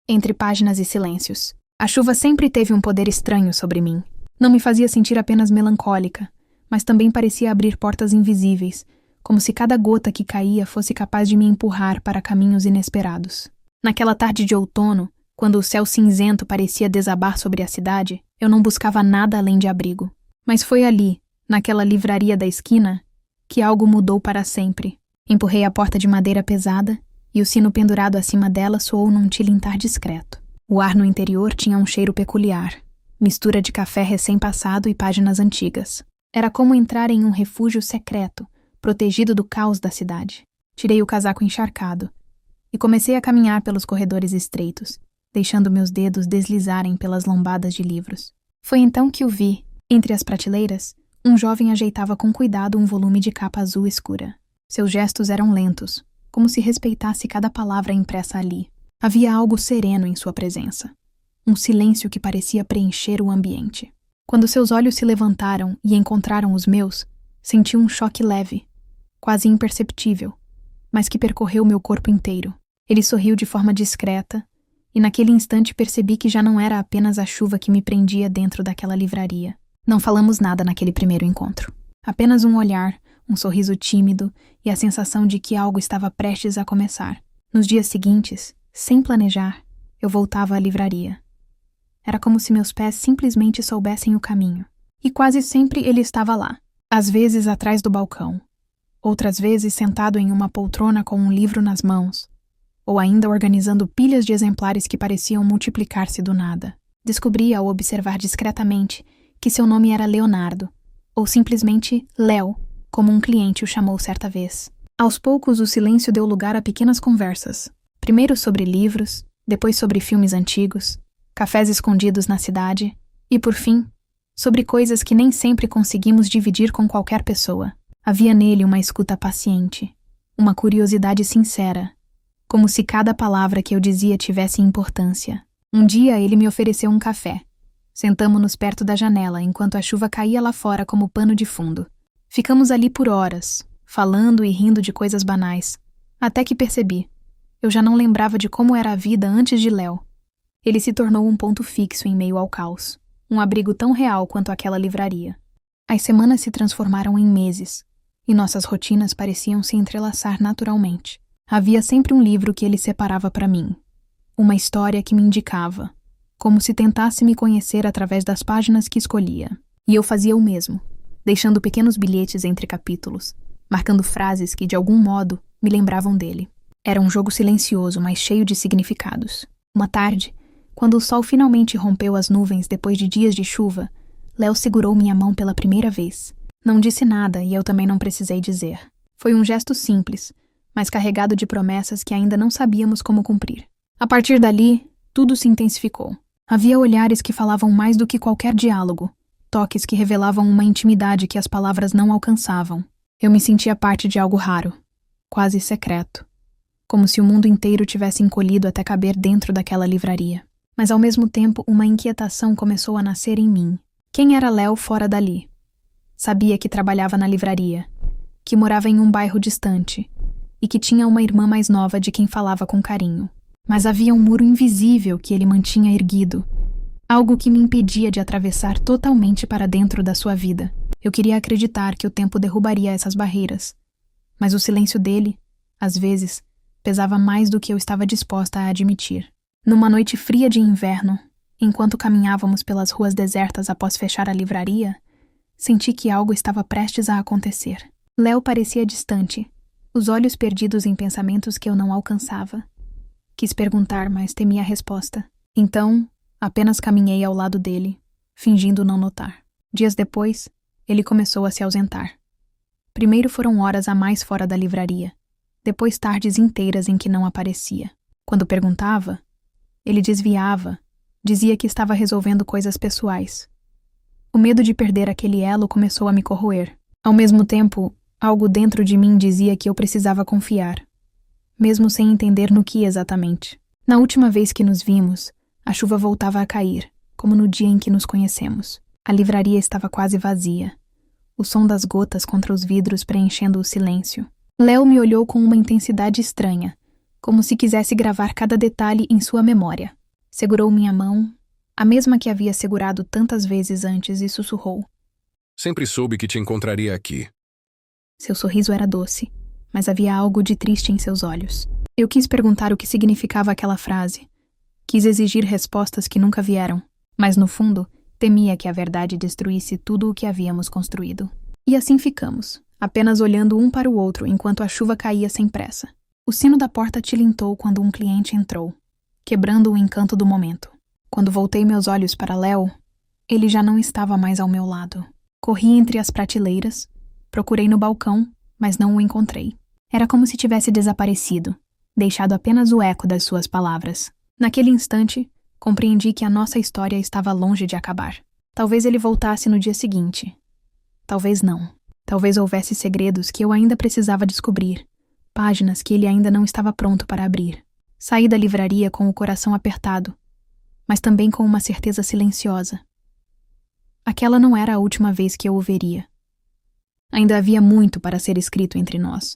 entre páginas e silêncios. A chuva sempre teve um poder estranho sobre mim. Não me fazia sentir apenas melancólica, mas também parecia abrir portas invisíveis, como se cada gota que caía fosse capaz de me empurrar para caminhos inesperados. Naquela tarde de outono, quando o céu cinzento parecia desabar sobre a cidade, eu não buscava nada além de abrigo. Mas foi ali, naquela livraria da esquina, que algo mudou para sempre. Empurrei a porta de madeira pesada e o sino pendurado acima dela soou num tilintar discreto. O ar no interior tinha um cheiro peculiar, mistura de café recém-passado e páginas antigas. Era como entrar em um refúgio secreto, protegido do caos da cidade. Tirei o casaco encharcado e comecei a caminhar pelos corredores estreitos, deixando meus dedos deslizarem pelas lombadas de livros. Foi então que o vi. Entre as prateleiras, um jovem ajeitava com cuidado um volume de capa azul escura. Seus gestos eram lentos, como se respeitasse cada palavra impressa ali. Havia algo sereno em sua presença. Um silêncio que parecia preencher o ambiente. Quando seus olhos se levantaram e encontraram os meus, senti um choque leve, quase imperceptível, mas que percorreu meu corpo inteiro. Ele sorriu de forma discreta, e naquele instante percebi que já não era apenas a chuva que me prendia dentro daquela livraria. Não falamos nada naquele primeiro encontro. Apenas um olhar, um sorriso tímido e a sensação de que algo estava prestes a começar. Nos dias seguintes, sem planejar, eu voltava à livraria. Era como se meus pés simplesmente soubessem o caminho. E quase sempre ele estava lá. Às vezes atrás do balcão. Outras vezes sentado em uma poltrona com um livro nas mãos. Ou ainda organizando pilhas de exemplares que pareciam multiplicar-se do nada. Descobri ao observar discretamente que seu nome era Leonardo, ou simplesmente Léo, como um cliente o chamou certa vez. Aos poucos, o silêncio deu lugar a pequenas conversas. Primeiro sobre livros, depois sobre filmes antigos, cafés escondidos na cidade e, por fim, sobre coisas que nem sempre conseguimos dividir com qualquer pessoa. Havia nele uma escuta paciente, uma curiosidade sincera, como se cada palavra que eu dizia tivesse importância. Um dia ele me ofereceu um café. Sentamo-nos perto da janela enquanto a chuva caía lá fora como pano de fundo. Ficamos ali por horas, falando e rindo de coisas banais, até que percebi. Eu já não lembrava de como era a vida antes de Léo. Ele se tornou um ponto fixo em meio ao caos, um abrigo tão real quanto aquela livraria. As semanas se transformaram em meses, e nossas rotinas pareciam se entrelaçar naturalmente. Havia sempre um livro que ele separava para mim, uma história que me indicava, como se tentasse me conhecer através das páginas que escolhia. E eu fazia o mesmo, deixando pequenos bilhetes entre capítulos, marcando frases que, de algum modo, me lembravam dele. Era um jogo silencioso, mas cheio de significados. Uma tarde, quando o sol finalmente rompeu as nuvens depois de dias de chuva, Léo segurou minha mão pela primeira vez. Não disse nada e eu também não precisei dizer. Foi um gesto simples, mas carregado de promessas que ainda não sabíamos como cumprir. A partir dali, tudo se intensificou. Havia olhares que falavam mais do que qualquer diálogo, toques que revelavam uma intimidade que as palavras não alcançavam. Eu me sentia parte de algo raro, quase secreto, como se o mundo inteiro tivesse encolhido até caber dentro daquela livraria. Mas ao mesmo tempo, uma inquietação começou a nascer em mim. Quem era Léo fora dali? Sabia que trabalhava na livraria, que morava em um bairro distante e que tinha uma irmã mais nova de quem falava com carinho. Mas havia um muro invisível que ele mantinha erguido, algo que me impedia de atravessar totalmente para dentro da sua vida. Eu queria acreditar que o tempo derrubaria essas barreiras, mas o silêncio dele, às vezes, pesava mais do que eu estava disposta a admitir. Numa noite fria de inverno, enquanto caminhávamos pelas ruas desertas após fechar a livraria, senti que algo estava prestes a acontecer. Léo parecia distante, os olhos perdidos em pensamentos que eu não alcançava. Quis perguntar, mas temi a resposta. Então, apenas caminhei ao lado dele, fingindo não notar. Dias depois, ele começou a se ausentar. Primeiro foram horas a mais fora da livraria, depois tardes inteiras em que não aparecia. Quando perguntava, ele desviava, dizia que estava resolvendo coisas pessoais. O medo de perder aquele elo começou a me corroer. Ao mesmo tempo, algo dentro de mim dizia que eu precisava confiar, mesmo sem entender no que exatamente. Na última vez que nos vimos, a chuva voltava a cair, como no dia em que nos conhecemos. A livraria estava quase vazia, o som das gotas contra os vidros preenchendo o silêncio. Léo me olhou com uma intensidade estranha, como se quisesse gravar cada detalhe em sua memória. Segurou minha mão, a mesma que havia segurado tantas vezes antes, e sussurrou. Sempre soube que te encontraria aqui. Seu sorriso era doce, mas havia algo de triste em seus olhos. Eu quis perguntar o que significava aquela frase. Quis exigir respostas que nunca vieram, mas no fundo, temia que a verdade destruísse tudo o que havíamos construído. E assim ficamos, apenas olhando um para o outro enquanto a chuva caía sem pressa. O sino da porta tilintou quando um cliente entrou, quebrando o encanto do momento. Quando voltei meus olhos para Léo, ele já não estava mais ao meu lado. Corri entre as prateleiras, procurei no balcão, mas não o encontrei. Era como se tivesse desaparecido, deixado apenas o eco das suas palavras. Naquele instante, compreendi que a nossa história estava longe de acabar. Talvez ele voltasse no dia seguinte. Talvez não. Talvez houvesse segredos que eu ainda precisava descobrir, páginas que ele ainda não estava pronto para abrir. Saí da livraria com o coração apertado, mas também com uma certeza silenciosa. Aquela não era a última vez que eu o veria. Ainda havia muito para ser escrito entre nós.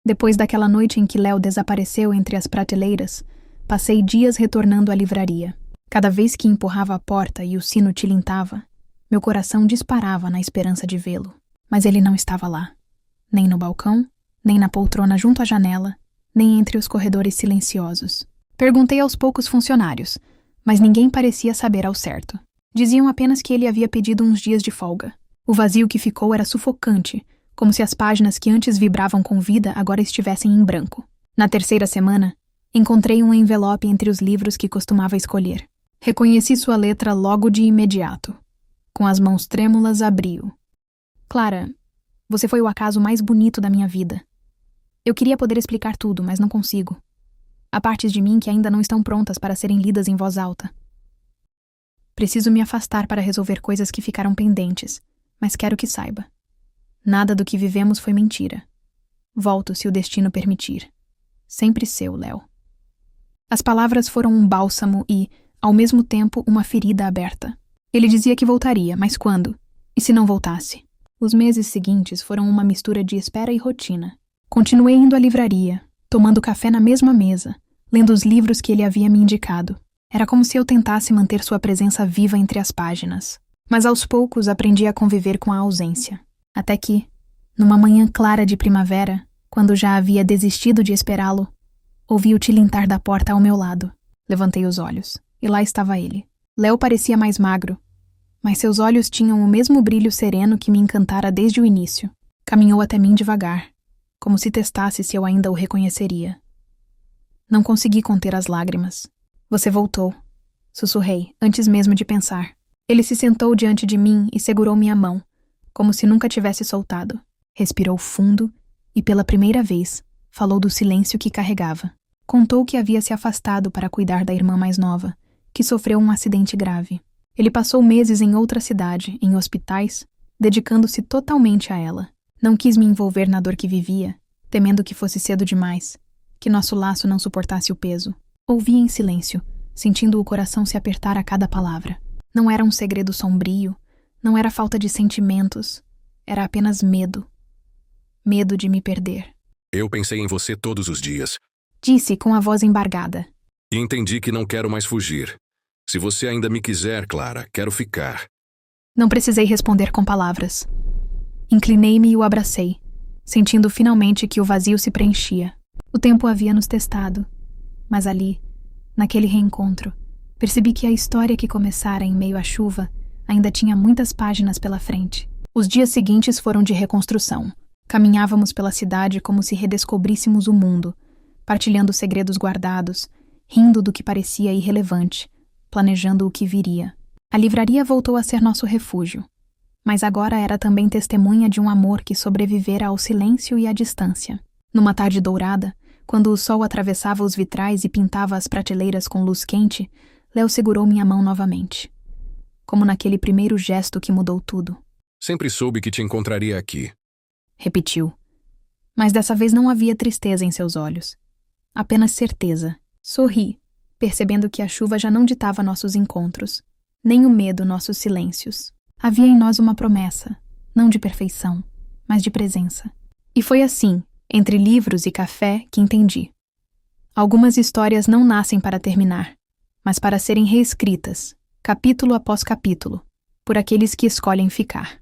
Depois daquela noite em que Léo desapareceu entre as prateleiras, passei dias retornando à livraria. Cada vez que empurrava a porta e o sino tilintava, meu coração disparava na esperança de vê-lo. Mas ele não estava lá. Nem no balcão, nem na poltrona junto à janela, nem entre os corredores silenciosos. Perguntei aos poucos funcionários, mas ninguém parecia saber ao certo. Diziam apenas que ele havia pedido uns dias de folga. O vazio que ficou era sufocante, como se as páginas que antes vibravam com vida agora estivessem em branco. Na terceira semana, encontrei um envelope entre os livros que costumava escolher. Reconheci sua letra logo de imediato. Com as mãos trêmulas, abri-o. Clara, você foi o acaso mais bonito da minha vida. Eu queria poder explicar tudo, mas não consigo. Há partes de mim que ainda não estão prontas para serem lidas em voz alta. Preciso me afastar para resolver coisas que ficaram pendentes, mas quero que saiba. Nada do que vivemos foi mentira. Volto se o destino permitir. Sempre seu, Léo. As palavras foram um bálsamo e, ao mesmo tempo, uma ferida aberta. Ele dizia que voltaria, mas quando? E se não voltasse? Os meses seguintes foram uma mistura de espera e rotina. Continuei indo à livraria, tomando café na mesma mesa, lendo os livros que ele havia me indicado. Era como se eu tentasse manter sua presença viva entre as páginas. Mas aos poucos aprendi a conviver com a ausência. Até que, numa manhã clara de primavera, quando já havia desistido de esperá-lo, ouvi o tilintar da porta ao meu lado. Levantei os olhos, e lá estava ele. Léo parecia mais magro, mas seus olhos tinham o mesmo brilho sereno que me encantara desde o início. Caminhou até mim devagar, como se testasse se eu ainda o reconheceria. Não consegui conter as lágrimas. Você voltou, sussurrei, antes mesmo de pensar. Ele se sentou diante de mim e segurou minha mão, como se nunca tivesse soltado. Respirou fundo e, pela primeira vez, falou do silêncio que carregava. Contou que havia se afastado para cuidar da irmã mais nova, que sofreu um acidente grave. Ele passou meses em outra cidade, em hospitais, dedicando-se totalmente a ela. Não quis me envolver na dor que vivia, temendo que fosse cedo demais, que nosso laço não suportasse o peso. Ouvi em silêncio, sentindo o coração se apertar a cada palavra. Não era um segredo sombrio, não era falta de sentimentos, era apenas medo. Medo de me perder. Eu pensei em você todos os dias. Disse com a voz embargada. E entendi que não quero mais fugir. Se você ainda me quiser, Clara, quero ficar. Não precisei responder com palavras. Inclinei-me e o abracei, sentindo finalmente que o vazio se preenchia. O tempo havia nos testado, mas ali, naquele reencontro, percebi que a história que começara em meio à chuva ainda tinha muitas páginas pela frente. Os dias seguintes foram de reconstrução. Caminhávamos pela cidade como se redescobríssemos o mundo, partilhando segredos guardados, rindo do que parecia irrelevante, planejando o que viria. A livraria voltou a ser nosso refúgio, mas agora era também testemunha de um amor que sobrevivera ao silêncio e à distância. Numa tarde dourada, quando o sol atravessava os vitrais e pintava as prateleiras com luz quente, Léo segurou minha mão novamente. Como naquele primeiro gesto que mudou tudo. Sempre soube que te encontraria aqui. Repetiu. Mas dessa vez não havia tristeza em seus olhos. Apenas certeza. Sorri, percebendo que a chuva já não ditava nossos encontros, nem o medo nossos silêncios. Havia em nós uma promessa, não de perfeição, mas de presença. E foi assim, entre livros e café, que entendi. Algumas histórias não nascem para terminar. mas para serem reescritas, capítulo após capítulo, por aqueles que escolhem ficar.